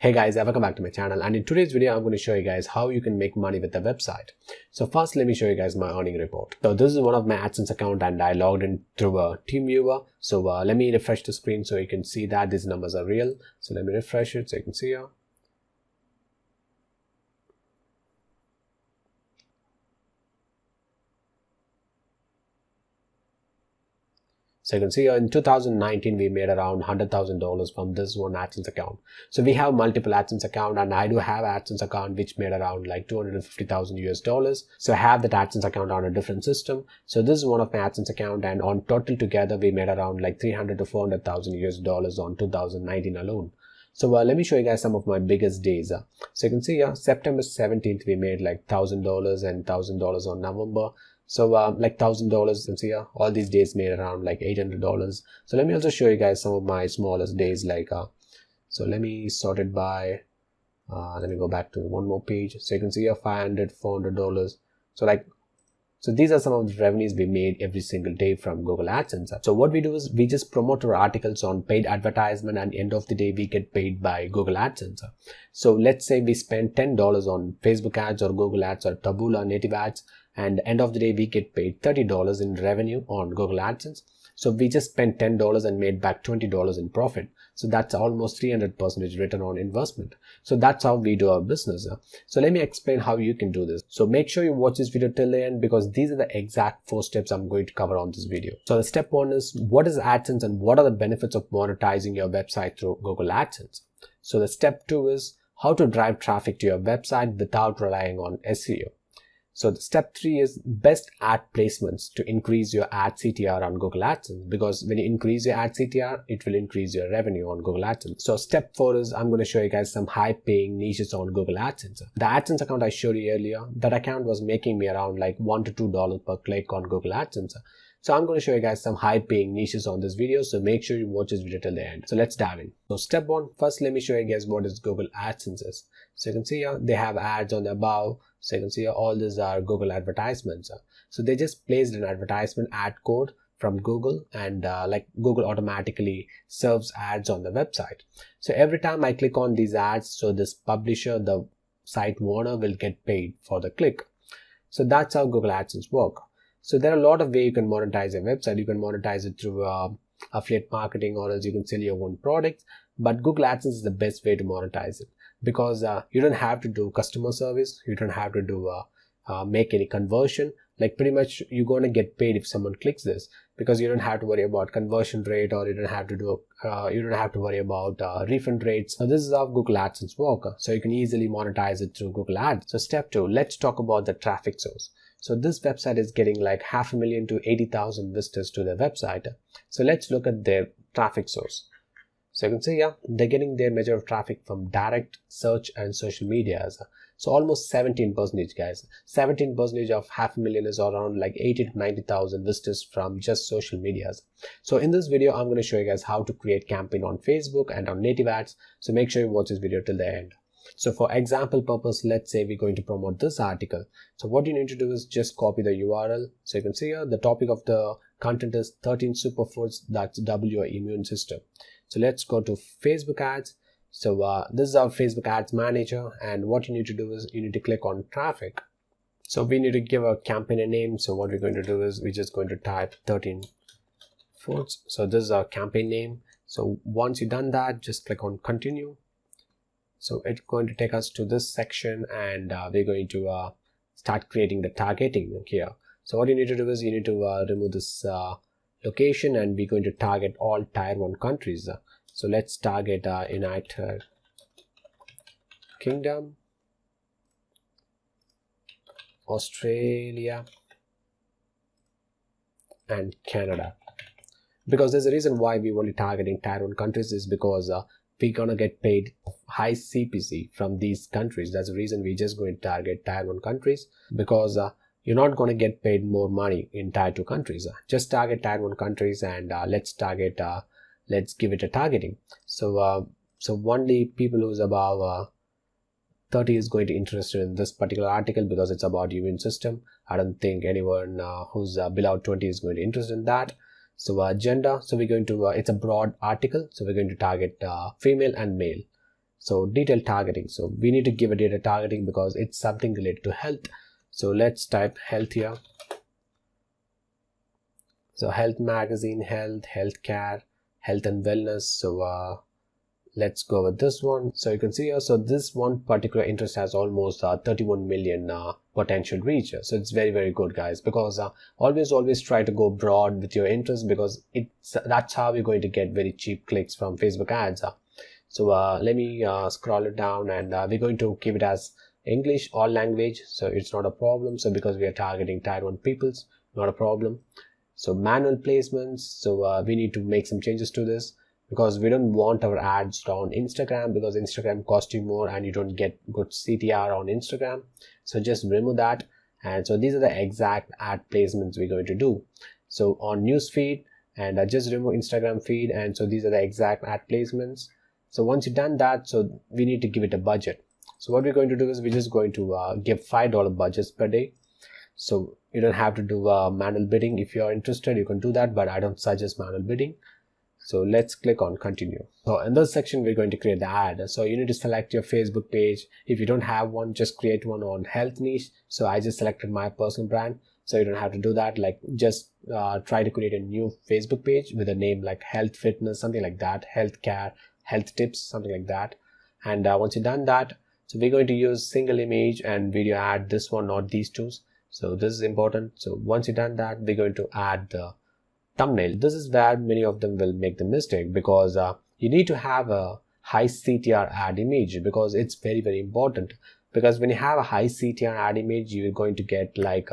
Hey guys, welcome back to my channel, and in today's video I'm going to show you guys how you can make money with a website. So first let me show you guys my earning report. So this is one of my Adsense account and I logged in through a TeamViewer. So let me refresh the screen so you can see that these numbers are real. So let me refresh it so you can see here. So you can see in 2019 we made around $100,000 from this one Adsense account. So we have multiple Adsense account, and I do have Adsense account which made around like 250,000 US dollars. So I have that Adsense account on a different system. So this is one of my Adsense account, and on total together we made around like 300 to 400,000 US dollars on 2019 alone. So let me show you guys some of my biggest days. So you can see here September 17th we made like $1,000 and $1,000 on November. So like $1,000, you can see here all these days made around like $800. So let me also show you guys some of my smallest days, like so let me sort it by let me go back to one more page. So you can see here $500, $400. So these are some of the revenues we made every single day from Google AdSense. So what we do is we just promote our articles on paid advertisement, and end of the day we get paid by Google AdSense. So let's say we spend $10 on Facebook ads or Google ads or Taboola native ads, and end of the day we get paid $30 in revenue on Google AdSense. So we just spent $10 and made back $20 in profit. So that's almost 300% return on investment. So that's how we do our business. So let me explain how you can do this. So make sure you watch this video till the end, because these are the exact 4 steps I'm going to cover on this video. So the step 1 is, what is AdSense and what are the benefits of monetizing your website through Google AdSense? So the step 2 is how to drive traffic to your website without relying on SEO. So the step 3 is best ad placements to increase your ad CTR on Google AdSense, because when you increase your ad CTR, it will increase your revenue on Google AdSense. So step 4 is I'm going to show you guys some high paying niches on Google AdSense. The AdSense account I showed you earlier, that account was making me around like $1 to $2 per click on Google AdSense. So I'm going to show you guys some high paying niches on this video. So make sure you watch this video till the end. So let's dive in. So step 1, first let me show you guys what is Google AdSense is. So you can see here they have ads on the above. So you can see here all these are Google advertisements. So they just placed an advertisement ad code from Google, and like Google automatically serves ads on the website. So every time I click on these ads, so this publisher, the site owner, will get paid for the click. So that's how Google AdSense work. So there are a lot of ways you can monetize a website. You can monetize it through affiliate marketing, or else you can sell your own products. But Google AdSense is the best way to monetize it, because you don't have to do customer service. You don't have to do make any conversion. Like pretty much you're going to get paid if someone clicks this, because you don't have to worry about conversion rate, or you don't have to do worry about refund rates. So this is how Google AdSense work. So you can easily monetize it through Google Ads. So step 2, let's talk about the traffic source. So this website is getting like 500,000 to 80,000 visitors to their website. So let's look at their traffic source. So you can see, yeah, they're getting their measure of traffic from direct search and social media. So almost 17%, guys. 17% of 500,000 is around like 80 to 90,000 visitors from just social medias. So in this video, I'm going to show you guys how to create campaign on Facebook and on native ads. So make sure you watch this video till the end. So for example purpose, let's say we're going to promote this article. So what you need to do is just copy the URL. So you can see here the topic of the content is 13 superfoods that double your immune system. So let's go to Facebook ads. So this is our Facebook ads manager, and what you need to do is you need to click on traffic. So we need to give a campaign a name. So what we're going to do is we're just going to type 13 foods. So this is our campaign name. So once you've done that, just click on continue. So it's going to take us to this section, and we're going to start creating the targeting here. So what you need to do is you need to remove this location, and we're going to target all tier 1 countries. So let's target United Kingdom, Australia, and Canada. Because there's a reason why we're only targeting tier 1 countries, is because we're gonna get paid high CPC from these countries. That's the reason we're just going to target tier 1 countries, because you're not going to get paid more money in tier 2 countries. Just target tier 1 countries, and let's give it a targeting. So only people who's above 30 is going to be interested in this particular article, because it's about immune system. I don't think anyone who's below 20 is going to be interested in that. So gender, so we're going to it's a broad article, so we're going to target female and male. So detailed targeting. So we need to give a detailed targeting because it's something related to health. So let's type health here. So health magazine, health, healthcare, health and wellness. So let's go with this one. So you can see here, so this one particular interest has almost 31 million potential reach. So it's very good, guys, because always try to go broad with your interest, because that's how you're going to get very cheap clicks from Facebook ads. So let me scroll it down, and we're going to keep it as English, all language. So it's not a problem. So because we are targeting tier 1 peoples, not a problem. So manual placements. So we need to make some changes to this, because we don't want our ads on Instagram, because Instagram costs you more and you don't get good CTR on Instagram. So just remove that. And so these are the exact ad placements we're going to do. So on news feed, and just remove Instagram feed. And so these are the exact ad placements. So once you've done that, so we need to give it a budget. So what we're going to do is we're just going to give $5 budgets per day. So you don't have to do manual bidding. If you're interested, you can do that, but I don't suggest manual bidding. So let's click on continue. So in this section, we're going to create the ad. So you need to select your Facebook page. If you don't have one, just create one on health niche. So I just selected my personal brand. So you don't have to do that. Like just try to create a new Facebook page with a name like health fitness, something like that, healthcare, health tips, something like that. And once you've done that, so we're going to use single image and video ad, this one, not these two. So this is important. So once you've done that, we're going to add the thumbnail. This is where many of them will make the mistake, because you need to have a high CTR ad image, because it's very important. Because when you have a high CTR ad image, you're going to get like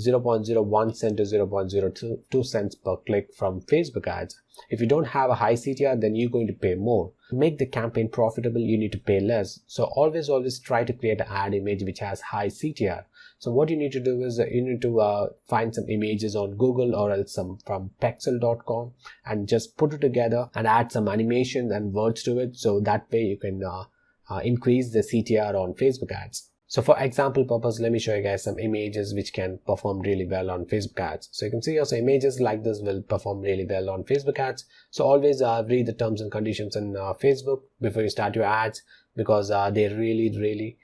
0.01 cent to 0.02 cents per click from Facebook ads. If you don't have a high CTR, then you're going to pay more. To make the campaign profitable, you need to pay less. So always try to create an ad image which has high CTR. So what you need to do is you need to find some images on Google, or else some from pexel.com, and just put it together and add some animations and words to it. So that way you can increase the CTR on Facebook ads. So for example purpose, let me show you guys some images which can perform really well on Facebook ads. So you can see also images like this will perform really well on Facebook ads. So always read the terms and conditions in Facebook before you start your ads, because they're really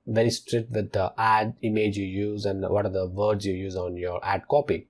very strict with the ad image you use and what are the words you use on your ad copy.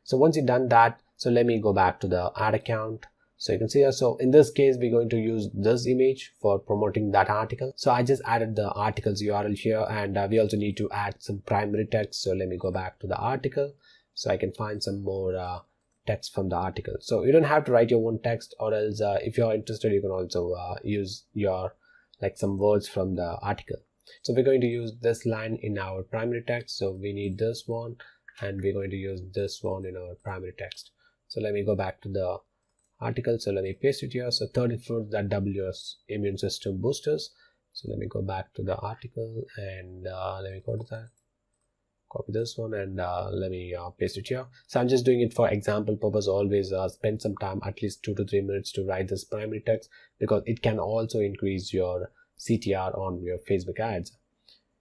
So once you've done that, so let me go back to the ad account. So you can see here, so in this case, we're going to use this image for promoting that article. So I just added the article's URL here, and we also need to add some primary text. So let me go back to the article so I can find some more text from the article. So you don't have to write your own text, or else if you're interested, you can also use your like some words from the article. So we're going to use this line in our primary text. So we need this one, and we're going to use this one in our primary text. So let me go back to the article. So let me paste it here. So 30 fruits that double your immune system boosters. So let me go back to the article, and let me go to that, copy this one, and let me paste it here. So I'm just doing it for example purpose. Always spend some time, at least 2 to 3 minutes, to write this primary text, because it can also increase your CTR on your Facebook ads.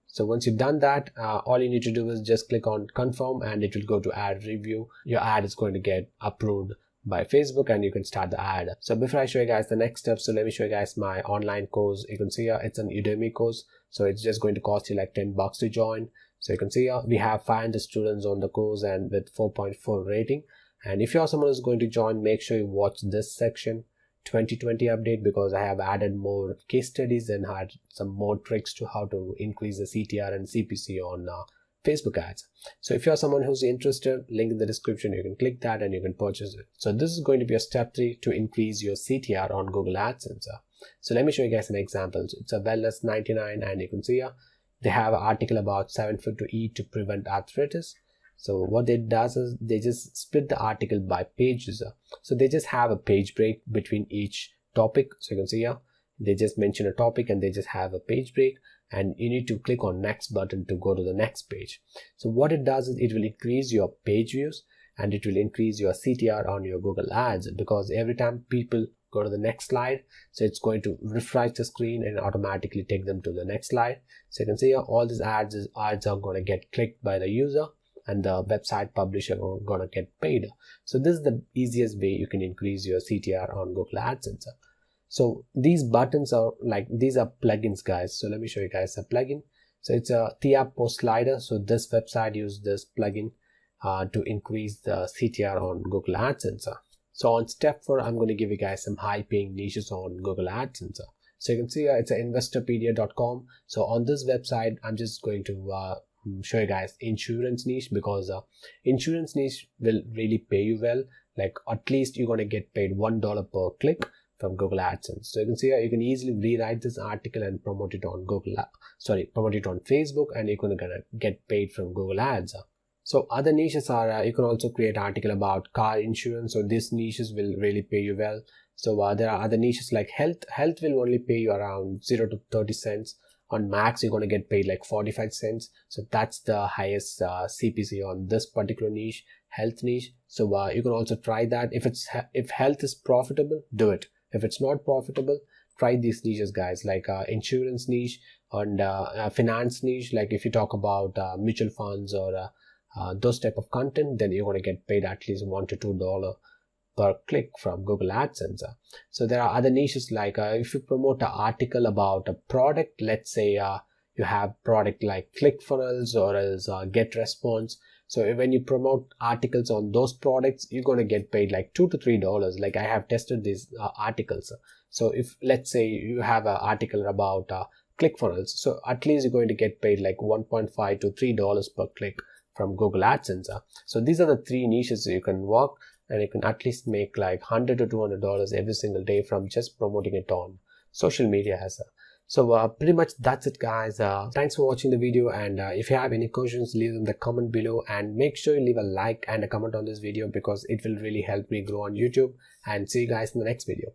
So once you've done that, all you need to do is just click on confirm, and it will go to ad review. Your ad is going to get approved by Facebook, and you can start the ad. So before I show you guys the next step, so let me show you guys my online course. You can see here it's an Udemy course, so it's just going to cost you like $10 to join. So you can see here we have 500 students on the course, and with 4.4 rating. And if you're someone who's going to join, make sure you watch this section, 2020 update, because I have added more case studies and had some more tricks to how to increase the CTR and CPC on Facebook ads. So if you're someone who's interested, link in the description, you can click that and you can purchase it. So this is going to be a step 3 to increase your CTR on Google Adsense. So let me show you guys some examples. It's a wellness 99, and you can see here they have an article about 7 food to eat to prevent arthritis. So what it does is they just split the article by pages. So they just have a page break between each topic. So you can see here they just mention a topic and they just have a page break, and you need to click on next button to go to the next page. So what it does is it will increase your page views, and it will increase your CTR on your Google ads, because every time people go to the next slide, so it's going to refresh the screen and automatically take them to the next slide. So you can see here all these ads are going to get clicked by the user, and the website publisher are going to get paid. So this is the easiest way you can increase your CTR on Google Adsense. So these buttons are like, these are plugins guys. So let me show you guys a plugin. So it's a TAB post slider. So this website uses this plugin to increase the CTR on Google AdSense. So on step 4, I'm going to give you guys some high paying niches on Google AdSense. So you can see it's investorpedia.com. So on this website, I'm just going to show you guys insurance niche, because insurance niche will really pay you well. Like at least you're going to get paid $1 per click from Google AdSense. So you can see here, you can easily rewrite this article and promote it on promote it on Facebook, and you're going to get paid from Google Ads. So other niches are, you can also create an article about car insurance. So these niches will really pay you well. So there are other niches like health. Health will only pay you around 0 to 30 cents. On max, you're going to get paid like 45 cents. So that's the highest CPC on this particular niche, health niche. So you can also try that. If health is profitable, do it. If it's not profitable, try these niches guys, like insurance niche and finance niche. Like if you talk about mutual funds or those type of content, then you're going to get paid at least $1 to $2 per click from Google AdSense. So there are other niches like if you promote an article about a product, let's say you have product like ClickFunnels or as Get Response. So when you promote articles on those products, you're going to get paid like $2 to $3. Like I have tested these articles. So if let's say you have an article about ClickFunnels, so at least you're going to get paid like $1.5 to $3 per click from Google AdSense. So these are the 3 niches you can work, and you can at least make like $100 to $200 every single day from just promoting it on social media. So pretty much that's it guys. Thanks for watching the video, and if you have any questions, leave them in the comment below, and make sure you leave a like and a comment on this video, because it will really help me grow on YouTube. And see you guys in the next video.